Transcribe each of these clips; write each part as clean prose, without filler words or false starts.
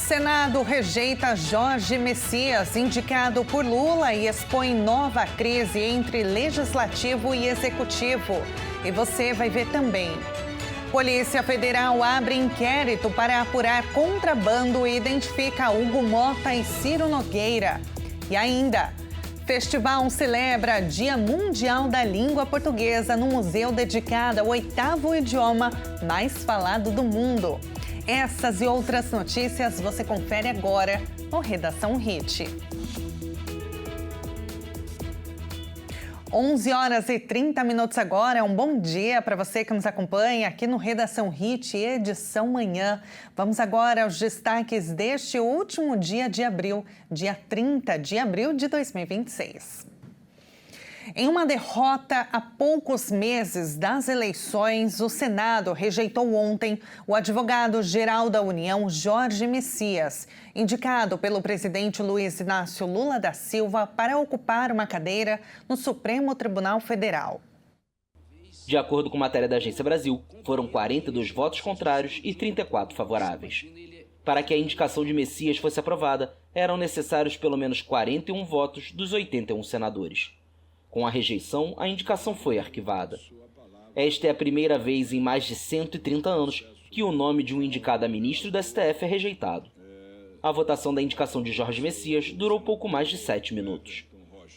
Senado rejeita Jorge Messias, indicado por Lula, e expõe nova crise entre legislativo e executivo. E você vai ver também. Polícia Federal abre inquérito para apurar contrabando e identifica Hugo Motta e Ciro Nogueira. E ainda, festival celebra Dia Mundial da Língua Portuguesa no museu dedicado ao 8º idioma mais falado do mundo. Essas e outras notícias você confere agora no Redação Hit. 11h30 agora, um bom dia para você que nos acompanha aqui no Redação Hit, edição manhã. Vamos agora aos destaques deste último dia de abril, dia 30 de abril de 2026. Em uma derrota a poucos meses das eleições, o Senado rejeitou ontem o advogado-geral da União, Jorge Messias, indicado pelo presidente Luiz Inácio Lula da Silva para ocupar uma cadeira no Supremo Tribunal Federal. De acordo com matéria da Agência Brasil, foram 42 votos contrários e 34 favoráveis. Para que a indicação de Messias fosse aprovada, eram necessários pelo menos 41 votos dos 81 senadores. Com a rejeição, a indicação foi arquivada. Esta é a primeira vez em mais de 130 anos que o nome de um indicado a ministro do STF é rejeitado. A votação da indicação de Jorge Messias durou pouco mais de 7 minutos.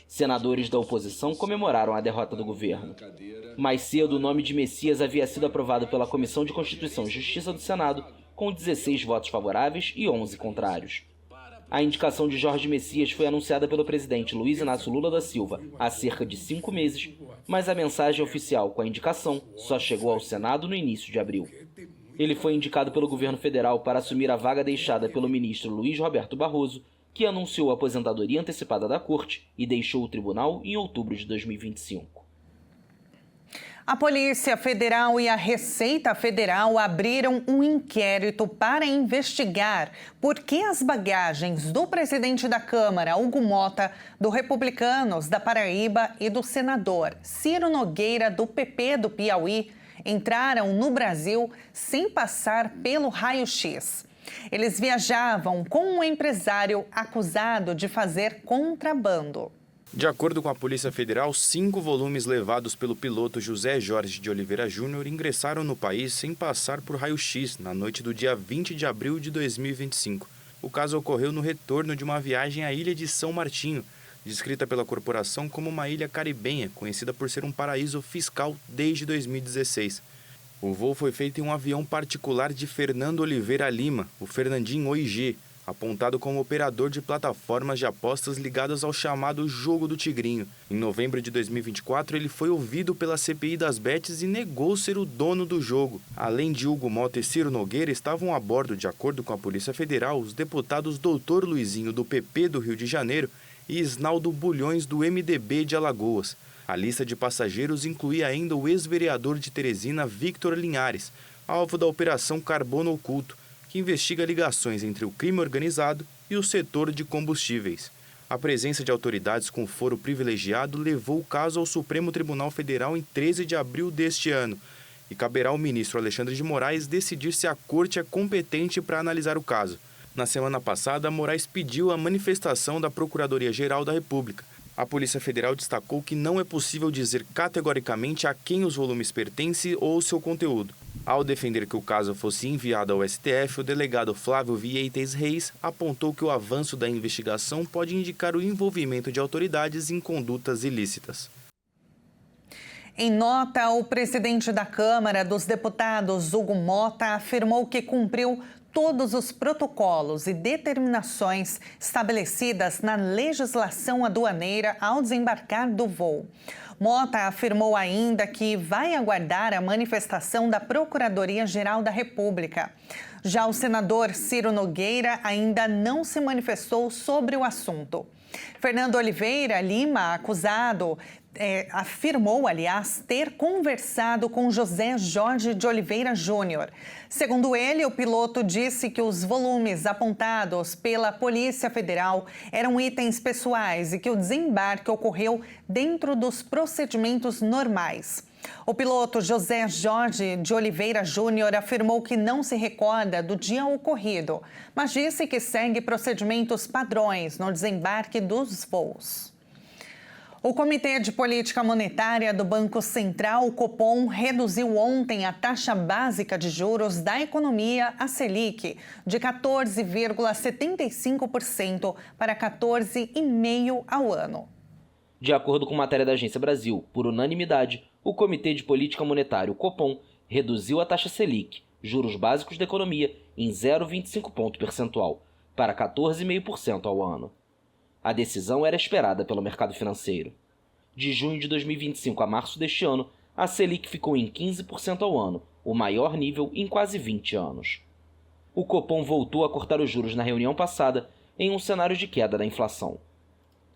Senadores da oposição comemoraram a derrota do governo. Mais cedo, o nome de Messias havia sido aprovado pela Comissão de Constituição e Justiça do Senado, com 16 votos favoráveis e 11 contrários. A indicação de Jorge Messias foi anunciada pelo presidente Luiz Inácio Lula da Silva há cerca de 5 meses, mas a mensagem oficial com a indicação só chegou ao Senado no início de abril. Ele foi indicado pelo governo federal para assumir a vaga deixada pelo ministro Luiz Roberto Barroso, que anunciou a aposentadoria antecipada da corte e deixou o tribunal em outubro de 2025. A Polícia Federal e a Receita Federal abriram um inquérito para investigar por que as bagagens do presidente da Câmara, Hugo Motta, do Republicanos da Paraíba e do senador Ciro Nogueira, do PP do Piauí, entraram no Brasil sem passar pelo raio-x. Eles viajavam com um empresário acusado de fazer contrabando. De acordo com a Polícia Federal, 5 volumes levados pelo piloto José Jorge de Oliveira Júnior ingressaram no país sem passar por raio-x na noite do dia 20 de abril de 2025. O caso ocorreu no retorno de uma viagem à ilha de São Martinho, descrita pela corporação como uma ilha caribenha, conhecida por ser um paraíso fiscal desde 2016. O voo foi feito em um avião particular de Fernando Oliveira Lima, o Fernandinho OIG, apontado como operador de plataformas de apostas ligadas ao chamado Jogo do Tigrinho. Em novembro de 2024, ele foi ouvido pela CPI das Bets e negou ser o dono do jogo. Além de Hugo Motta e Ciro Nogueira, estavam a bordo, de acordo com a Polícia Federal, os deputados Dr. Luizinho, do PP do Rio de Janeiro, e Isnaldo Bulhões, do MDB de Alagoas. A lista de passageiros incluía ainda o ex-vereador de Teresina, Victor Linhares, alvo da Operação Carbono Oculto, que investiga ligações entre o crime organizado e o setor de combustíveis. A presença de autoridades com foro privilegiado levou o caso ao Supremo Tribunal Federal em 13 de abril deste ano, e caberá ao ministro Alexandre de Moraes decidir se a corte é competente para analisar o caso. Na semana passada, Moraes pediu a manifestação da Procuradoria-Geral da República. A Polícia Federal destacou que não é possível dizer categoricamente a quem os volumes pertencem ou seu conteúdo. Ao defender que o caso fosse enviado ao STF, o delegado Flávio Vieites Reis apontou que o avanço da investigação pode indicar o envolvimento de autoridades em condutas ilícitas. Em nota, o presidente da Câmara dos Deputados, Hugo Motta, afirmou que cumpriu todos os protocolos e determinações estabelecidas na legislação aduaneira ao desembarcar do voo. Motta afirmou ainda que vai aguardar a manifestação da Procuradoria-Geral da República. Já o senador Ciro Nogueira ainda não se manifestou sobre o assunto. Fernando Oliveira Lima, acusado, afirmou, aliás, ter conversado com José Jorge de Oliveira Júnior. Segundo ele, o piloto disse que os volumes apontados pela Polícia Federal eram itens pessoais e que o desembarque ocorreu dentro dos procedimentos normais. O piloto José Jorge de Oliveira Júnior afirmou que não se recorda do dia ocorrido, mas disse que segue procedimentos padrões no desembarque dos voos. O Comitê de Política Monetária do Banco Central, o Copom, reduziu ontem a taxa básica de juros da economia, a Selic, de 14,75% para 14,5% ao ano. De acordo com matéria da Agência Brasil, por unanimidade, o Comitê de Política Monetária, o Copom, reduziu a taxa Selic, juros básicos da economia, em 0,25 ponto percentual, para 14,5% ao ano. A decisão era esperada pelo mercado financeiro. De junho de 2025 a março deste ano, a Selic ficou em 15% ao ano, o maior nível em quase 20 anos. O Copom voltou a cortar os juros na reunião passada em um cenário de queda da inflação.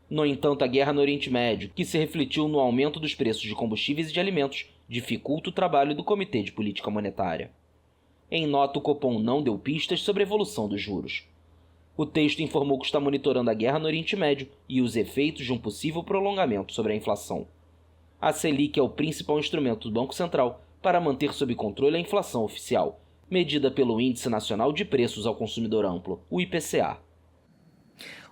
No entanto, a guerra no Oriente Médio, que se refletiu no aumento dos preços de combustíveis e de alimentos, dificulta o trabalho do Comitê de Política Monetária. Em nota, o Copom não deu pistas sobre a evolução dos juros. O texto informou que está monitorando a guerra no Oriente Médio e os efeitos de um possível prolongamento sobre a inflação. A Selic é o principal instrumento do Banco Central para manter sob controle a inflação oficial, medida pelo Índice Nacional de Preços ao Consumidor Amplo, o IPCA.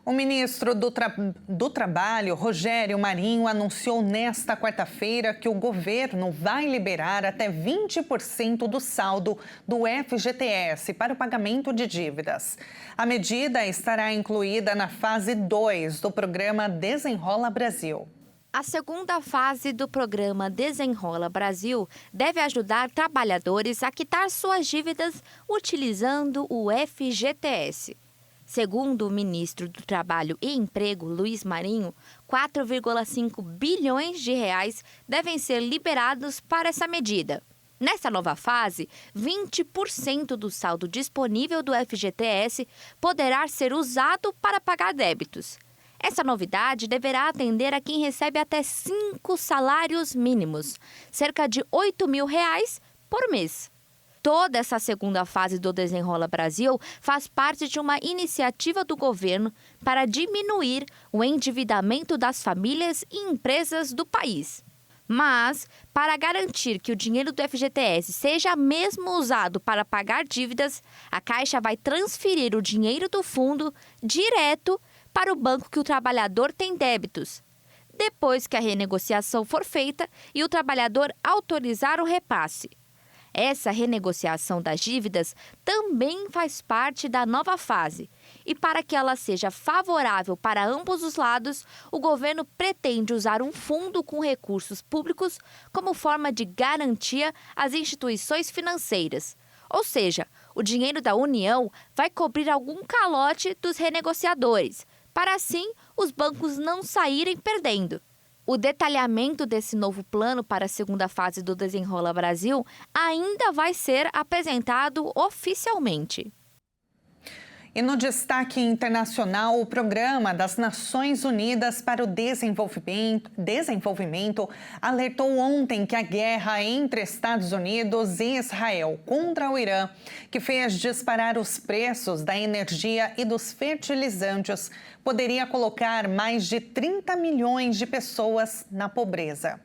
O ministro do Trabalho, Rogério Marinho, anunciou nesta quarta-feira que o governo vai liberar até 20% do saldo do FGTS para o pagamento de dívidas. A medida estará incluída na fase 2 do programa Desenrola Brasil. A segunda fase do programa Desenrola Brasil deve ajudar trabalhadores a quitar suas dívidas utilizando o FGTS. Segundo o ministro do Trabalho e Emprego, Luiz Marinho, 4,5 bilhões de reais devem ser liberados para essa medida. Nessa nova fase, 20% do saldo disponível do FGTS poderá ser usado para pagar débitos. Essa novidade deverá atender a quem recebe até 5 salários mínimos, cerca de R$ 8.000 por mês. Toda essa segunda fase do Desenrola Brasil faz parte de uma iniciativa do governo para diminuir o endividamento das famílias e empresas do país. Mas, para garantir que o dinheiro do FGTS seja mesmo usado para pagar dívidas, a Caixa vai transferir o dinheiro do fundo direto para o banco que o trabalhador tem débitos, depois que a renegociação for feita e o trabalhador autorizar o repasse. Essa renegociação das dívidas também faz parte da nova fase. E para que ela seja favorável para ambos os lados, o governo pretende usar um fundo com recursos públicos como forma de garantia às instituições financeiras. Ou seja, o dinheiro da União vai cobrir algum calote dos renegociadores, para assim os bancos não saírem perdendo. O detalhamento desse novo plano para a segunda fase do Desenrola Brasil ainda vai ser apresentado oficialmente. E no destaque internacional, o Programa das Nações Unidas para o Desenvolvimento alertou ontem que a guerra entre Estados Unidos e Israel contra o Irã, que fez disparar os preços da energia e dos fertilizantes, poderia colocar mais de 30 milhões de pessoas na pobreza.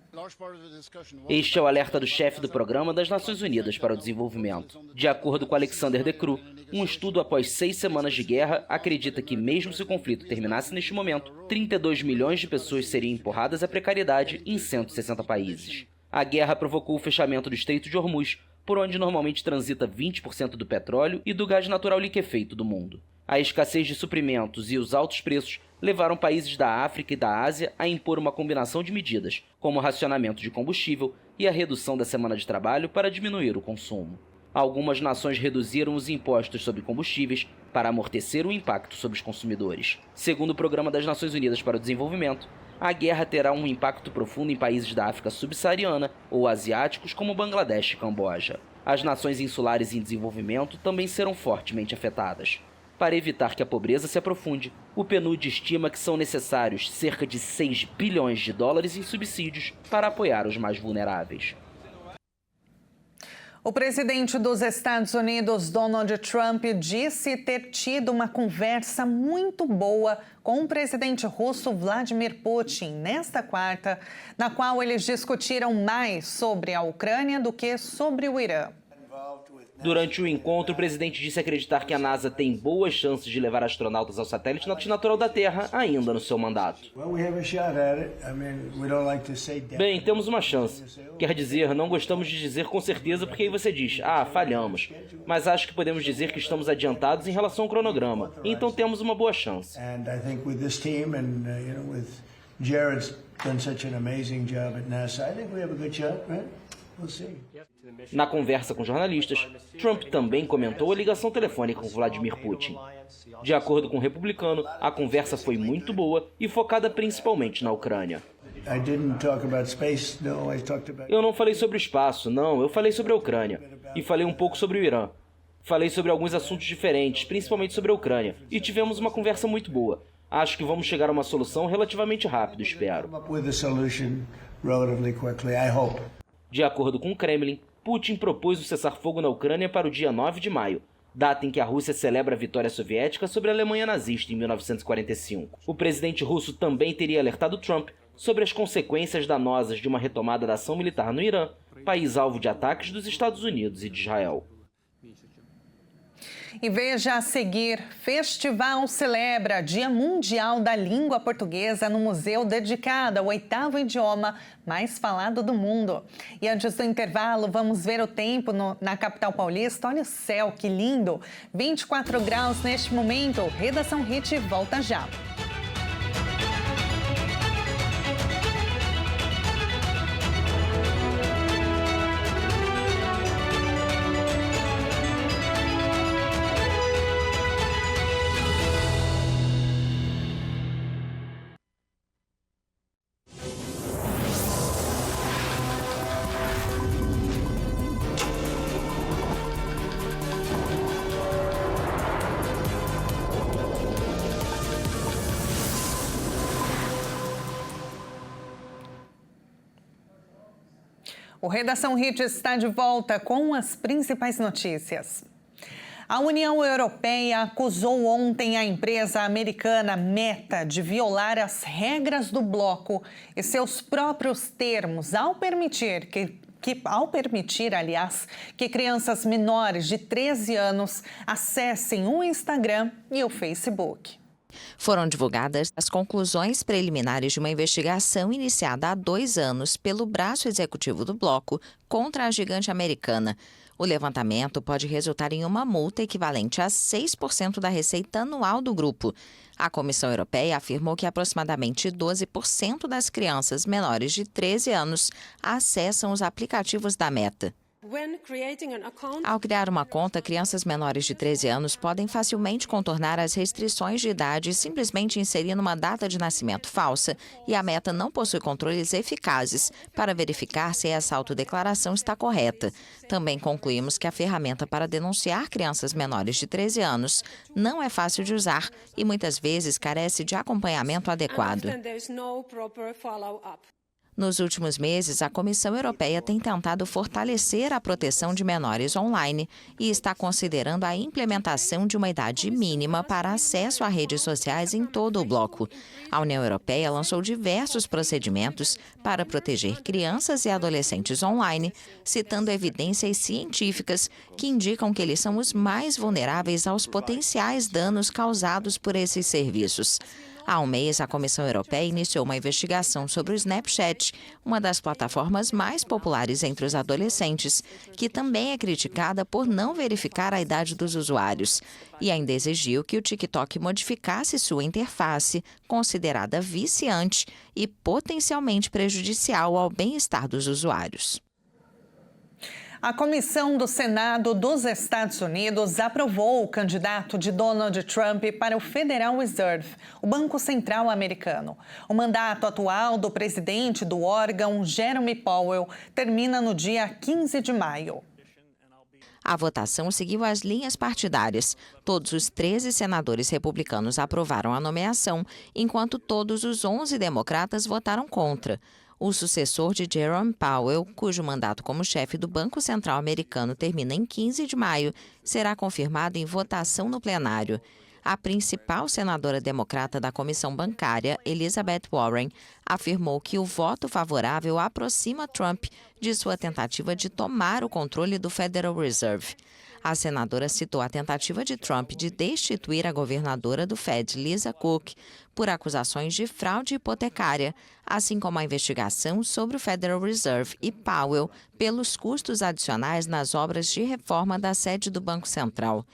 Este é o alerta do chefe do Programa das Nações Unidas para o Desenvolvimento. De acordo com Alexander De Croo, um estudo após 6 semanas de guerra acredita que, mesmo se o conflito terminasse neste momento, 32 milhões de pessoas seriam empurradas à precariedade em 160 países. A guerra provocou o fechamento do Estreito de Hormuz, por onde normalmente transita 20% do petróleo e do gás natural liquefeito do mundo. A escassez de suprimentos e os altos preços levaram países da África e da Ásia a impor uma combinação de medidas, como o racionamento de combustível e a redução da semana de trabalho para diminuir o consumo. Algumas nações reduziram os impostos sobre combustíveis para amortecer o impacto sobre os consumidores. Segundo o Programa das Nações Unidas para o Desenvolvimento, a guerra terá um impacto profundo em países da África subsaariana ou asiáticos como Bangladesh e Camboja. As nações insulares em desenvolvimento também serão fortemente afetadas. Para evitar que a pobreza se aprofunde, o PNUD estima que são necessários cerca de 6 bilhões de dólares em subsídios para apoiar os mais vulneráveis. O presidente dos Estados Unidos, Donald Trump, disse ter tido uma conversa muito boa com o presidente russo Vladimir Putin nesta quarta, na qual eles discutiram mais sobre a Ucrânia do que sobre o Irã. Durante o encontro, o presidente disse acreditar que a NASA tem boas chances de levar astronautas ao satélite natural da Terra ainda no seu mandato. Bem, temos uma chance. Quer dizer, não gostamos de dizer com certeza porque aí você diz, falhamos. Mas acho que podemos dizer que estamos adiantados em relação ao cronograma. Então temos uma boa chance. Na conversa com jornalistas, Trump também comentou a ligação telefônica com Vladimir Putin. De acordo com o republicano, a conversa foi muito boa e focada principalmente na Ucrânia. Eu não falei sobre o espaço, não, eu falei sobre a Ucrânia. E falei um pouco sobre o Irã. Falei sobre alguns assuntos diferentes, principalmente sobre a Ucrânia. E tivemos uma conversa muito boa. Acho que vamos chegar a uma solução relativamente rápido, espero. De acordo com o Kremlin, Putin propôs o cessar-fogo na Ucrânia para o dia 9 de maio, data em que a Rússia celebra a vitória soviética sobre a Alemanha nazista em 1945. O presidente russo também teria alertado Trump sobre as consequências danosas de uma retomada da ação militar no Irã, país alvo de ataques dos Estados Unidos e de Israel. E veja a seguir, Festival celebra Dia Mundial da Língua Portuguesa no museu dedicado ao 8º idioma mais falado do mundo. E antes do intervalo, vamos ver o tempo na capital paulista. Olha o céu, que lindo! 24 graus neste momento. Redação Hit volta já. O Redação Hit está de volta com as principais notícias. A União Europeia acusou ontem a empresa americana Meta de violar as regras do bloco e seus próprios termos ao permitir que crianças menores de 13 anos acessem o Instagram e o Facebook. Foram divulgadas as conclusões preliminares de uma investigação iniciada há 2 anos pelo braço executivo do bloco contra a gigante americana. O levantamento pode resultar em uma multa equivalente a 6% da receita anual do grupo. A Comissão Europeia afirmou que aproximadamente 12% das crianças menores de 13 anos acessam os aplicativos da Meta. Ao criar uma conta, crianças menores de 13 anos podem facilmente contornar as restrições de idade simplesmente inserindo uma data de nascimento falsa, e a Meta não possui controles eficazes para verificar se essa autodeclaração está correta. Também concluímos que a ferramenta para denunciar crianças menores de 13 anos não é fácil de usar e muitas vezes carece de acompanhamento adequado. Nos últimos meses, a Comissão Europeia tem tentado fortalecer a proteção de menores online e está considerando a implementação de uma idade mínima para acesso a redes sociais em todo o bloco. A União Europeia lançou diversos procedimentos para proteger crianças e adolescentes online, citando evidências científicas que indicam que eles são os mais vulneráveis aos potenciais danos causados por esses serviços. Há um mês, a Comissão Europeia iniciou uma investigação sobre o Snapchat, uma das plataformas mais populares entre os adolescentes, que também é criticada por não verificar a idade dos usuários. E ainda exigiu que o TikTok modificasse sua interface, considerada viciante e potencialmente prejudicial ao bem-estar dos usuários. A Comissão do Senado dos Estados Unidos aprovou o candidato de Donald Trump para o Federal Reserve, o Banco Central americano. O mandato atual do presidente do órgão, Jerome Powell, termina no dia 15 de maio. A votação seguiu as linhas partidárias. Todos os 13 senadores republicanos aprovaram a nomeação, enquanto todos os 11 democratas votaram contra. O sucessor de Jerome Powell, cujo mandato como chefe do Banco Central americano termina em 15 de maio, será confirmado em votação no plenário. A principal senadora democrata da Comissão Bancária, Elizabeth Warren, afirmou que o voto favorável aproxima Trump de sua tentativa de tomar o controle do Federal Reserve. A senadora citou a tentativa de Trump de destituir a governadora do Fed, Lisa Cook, por acusações de fraude hipotecária, assim como a investigação sobre o Federal Reserve e Powell pelos custos adicionais nas obras de reforma da sede do Banco Central.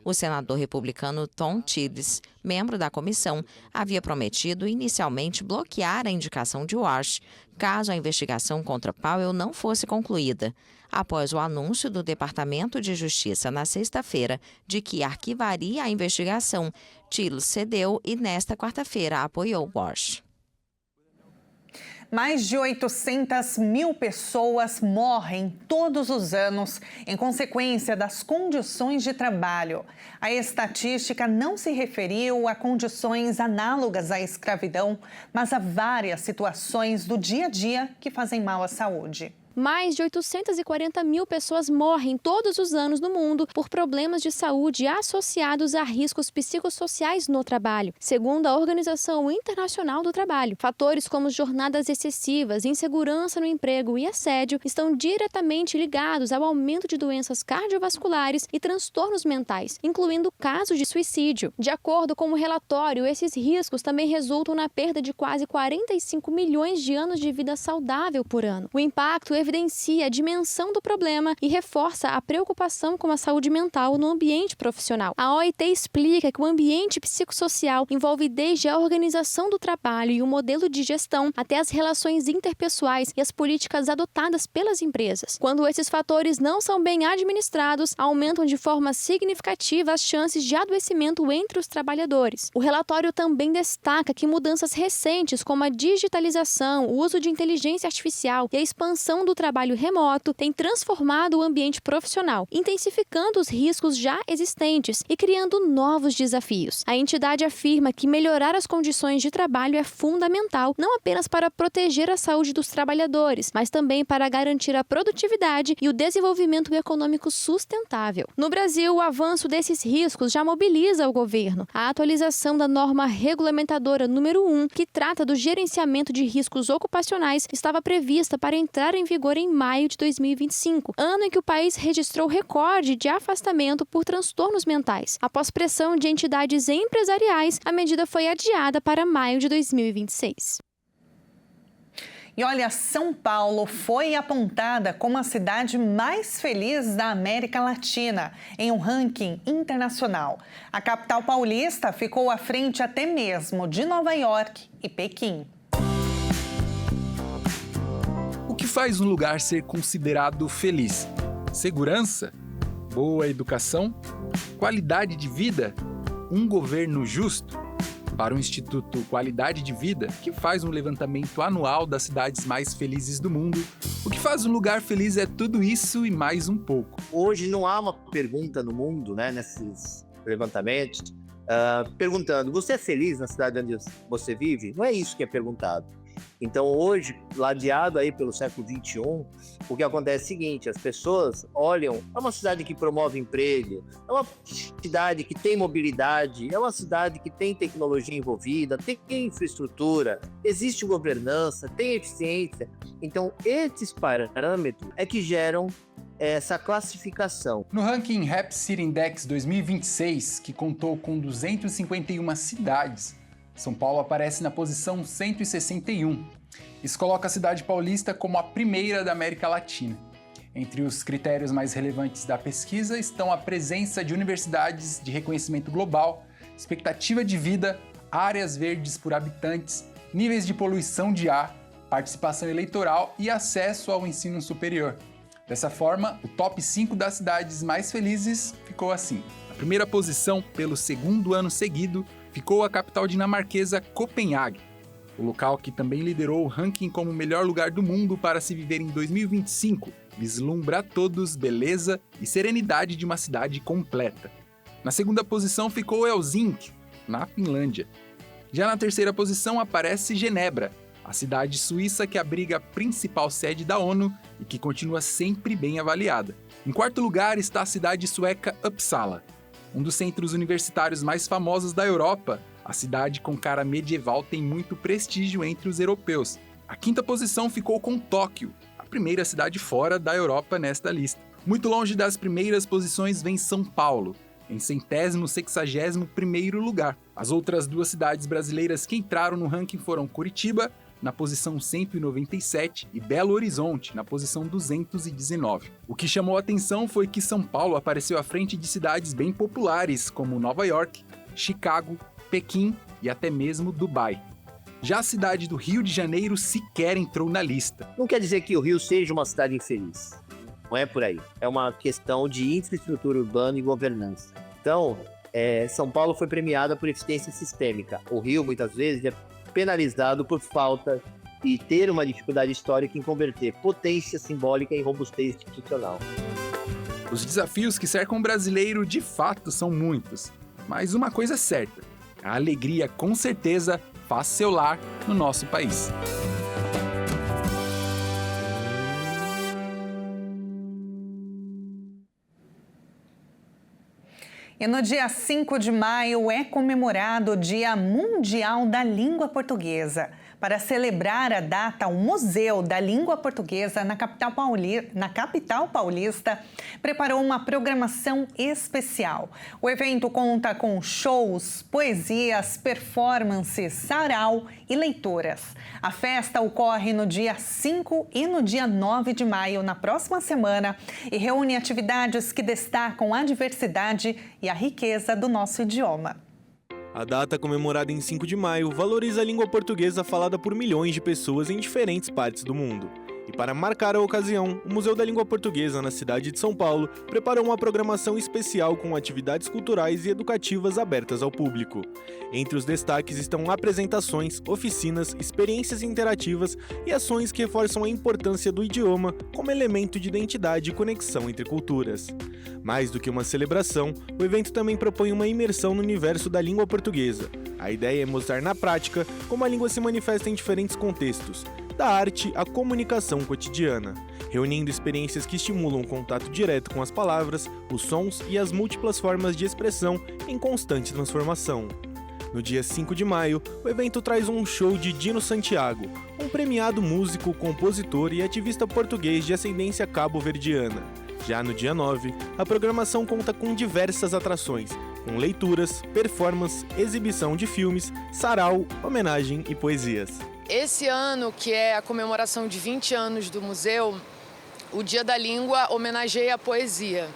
O senador republicano Thom Tillis, membro da comissão, havia prometido inicialmente bloquear a indicação de Walsh, caso a investigação contra Powell não fosse concluída. Após o anúncio do Departamento de Justiça na sexta-feira de que arquivaria a investigação, Tillis cedeu e nesta quarta-feira apoiou Walsh. Mais de 800 mil pessoas morrem todos os anos em consequência das condições de trabalho. A estatística não se referiu a condições análogas à escravidão, mas a várias situações do dia a dia que fazem mal à saúde. Mais de 840 mil pessoas morrem todos os anos no mundo por problemas de saúde associados a riscos psicossociais no trabalho, segundo a Organização Internacional do Trabalho. Fatores como jornadas excessivas, insegurança no emprego e assédio estão diretamente ligados ao aumento de doenças cardiovasculares e transtornos mentais, incluindo casos de suicídio. De acordo com o relatório, esses riscos também resultam na perda de quase 45 milhões de anos de vida saudável por ano. O impacto evidencia a dimensão do problema e reforça a preocupação com a saúde mental no ambiente profissional. A OIT explica que o ambiente psicossocial envolve desde a organização do trabalho e o modelo de gestão até as relações interpessoais e as políticas adotadas pelas empresas. Quando esses fatores não são bem administrados, aumentam de forma significativa as chances de adoecimento entre os trabalhadores. O relatório também destaca que mudanças recentes, como a digitalização, o uso de inteligência artificial e a expansão do trabalho remoto tem transformado o ambiente profissional, intensificando os riscos já existentes e criando novos desafios. A entidade afirma que melhorar as condições de trabalho é fundamental, não apenas para proteger a saúde dos trabalhadores, mas também para garantir a produtividade e o desenvolvimento econômico sustentável. No Brasil, o avanço desses riscos já mobiliza o governo. A atualização da norma regulamentadora número 1, que trata do gerenciamento de riscos ocupacionais, estava prevista para entrar em vigor em maio de 2025, ano em que o país registrou recorde de afastamento por transtornos mentais. Após pressão de entidades empresariais, a medida foi adiada para maio de 2026. E olha, São Paulo foi apontada como a cidade mais feliz da América Latina em um ranking internacional. A capital paulista ficou à frente até mesmo de Nova York e Pequim. O que faz um lugar ser considerado feliz? Segurança? Boa educação? Qualidade de vida? Um governo justo? Para o Instituto Qualidade de Vida, que faz um levantamento anual das cidades mais felizes do mundo, o que faz um lugar feliz é tudo isso e mais um pouco. Hoje não há uma pergunta no mundo, nesses levantamentos, perguntando, você é feliz na cidade onde você vive? Não é isso que é perguntado. Então hoje, ladeado aí pelo século XXI, o que acontece é o seguinte, as pessoas olham, é uma cidade que promove emprego, é uma cidade que tem mobilidade, é uma cidade que tem tecnologia envolvida, tem infraestrutura, existe governança, tem eficiência. Então esses parâmetros é que geram essa classificação. No ranking Happy City Index 2026, que contou com 251 cidades, São Paulo aparece na posição 161. Isso coloca a cidade paulista como a primeira da América Latina. Entre os critérios mais relevantes da pesquisa estão a presença de universidades de reconhecimento global, expectativa de vida, áreas verdes por habitantes, níveis de poluição de ar, participação eleitoral e acesso ao ensino superior. Dessa forma, o top 5 das cidades mais felizes ficou assim. Na primeira posição, pelo segundo ano seguido, ficou a capital dinamarquesa Copenhague, o local que também liderou o ranking como o melhor lugar do mundo para se viver em 2025, vislumbra a todos beleza e serenidade de uma cidade completa. Na segunda posição ficou Helsinki, na Finlândia. Já na terceira posição aparece Genebra, a cidade suíça que abriga a principal sede da ONU e que continua sempre bem avaliada. Em quarto lugar está a cidade sueca Uppsala, um dos centros universitários mais famosos da Europa. A cidade com cara medieval tem muito prestígio entre os europeus. A quinta posição ficou com Tóquio, a primeira cidade fora da Europa nesta lista. Muito longe das primeiras posições vem São Paulo, em 161º lugar. As outras duas cidades brasileiras que entraram no ranking foram Curitiba, na posição 197, e Belo Horizonte, na posição 219. O que chamou a atenção foi que São Paulo apareceu à frente de cidades bem populares, como Nova York, Chicago, Pequim e até mesmo Dubai. Já a cidade do Rio de Janeiro sequer entrou na lista. Não quer dizer que o Rio seja uma cidade infeliz. Não é por aí. É uma questão de infraestrutura urbana e governança. Então, São Paulo foi premiada por eficiência sistêmica. O Rio, muitas vezes, é penalizado por falta de ter uma dificuldade histórica em converter potência simbólica em robustez institucional. Os desafios que cercam o brasileiro, de fato, são muitos. Mas uma coisa é certa, a alegria, com certeza, faz seu lar no nosso país. E no dia 5 de maio é comemorado o Dia Mundial da Língua Portuguesa. Para celebrar a data, o Museu da Língua Portuguesa na capital paulista preparou uma programação especial. O evento conta com shows, poesias, performances, sarau e leituras. A festa ocorre no dia 5 e no dia 9 de maio, na próxima semana, e reúne atividades que destacam a diversidade e a riqueza do nosso idioma. A data, comemorada em 5 de maio, valoriza a língua portuguesa falada por milhões de pessoas em diferentes partes do mundo. E para marcar a ocasião, o Museu da Língua Portuguesa, na cidade de São Paulo, preparou uma programação especial com atividades culturais e educativas abertas ao público. Entre os destaques estão apresentações, oficinas, experiências interativas e ações que reforçam a importância do idioma como elemento de identidade e conexão entre culturas. Mais do que uma celebração, o evento também propõe uma imersão no universo da língua portuguesa. A ideia é mostrar na prática como a língua se manifesta em diferentes contextos, da arte à comunicação cotidiana, reunindo experiências que estimulam o contato direto com as palavras, os sons e as múltiplas formas de expressão em constante transformação. No dia 5 de maio, o evento traz um show de Dino Santiago, um premiado músico, compositor e ativista português de ascendência cabo-verdiana. Já no dia 9, a programação conta com diversas atrações, com leituras, performance, exibição de filmes, sarau, homenagem e poesias. Esse ano, que é a comemoração de 20 anos do museu, o Dia da Língua homenageia a poesia.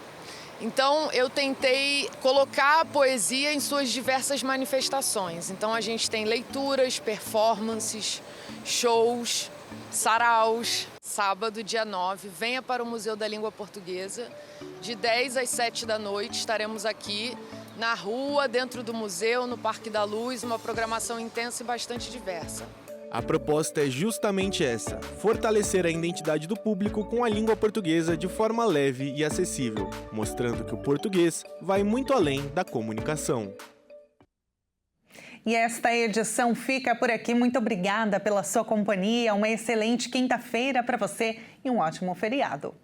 Então, eu tentei colocar a poesia em suas diversas manifestações. Então, a gente tem leituras, performances, shows, saraus. Sábado, dia 9, venha para o Museu da Língua Portuguesa. De 10 às 7 da noite, estaremos aqui na rua, dentro do museu, no Parque da Luz, uma programação intensa e bastante diversa. A proposta é justamente essa: fortalecer a identidade do público com a língua portuguesa de forma leve e acessível, mostrando que o português vai muito além da comunicação. E esta edição fica por aqui. Muito obrigada pela sua companhia. Uma excelente quinta-feira para você e um ótimo feriado.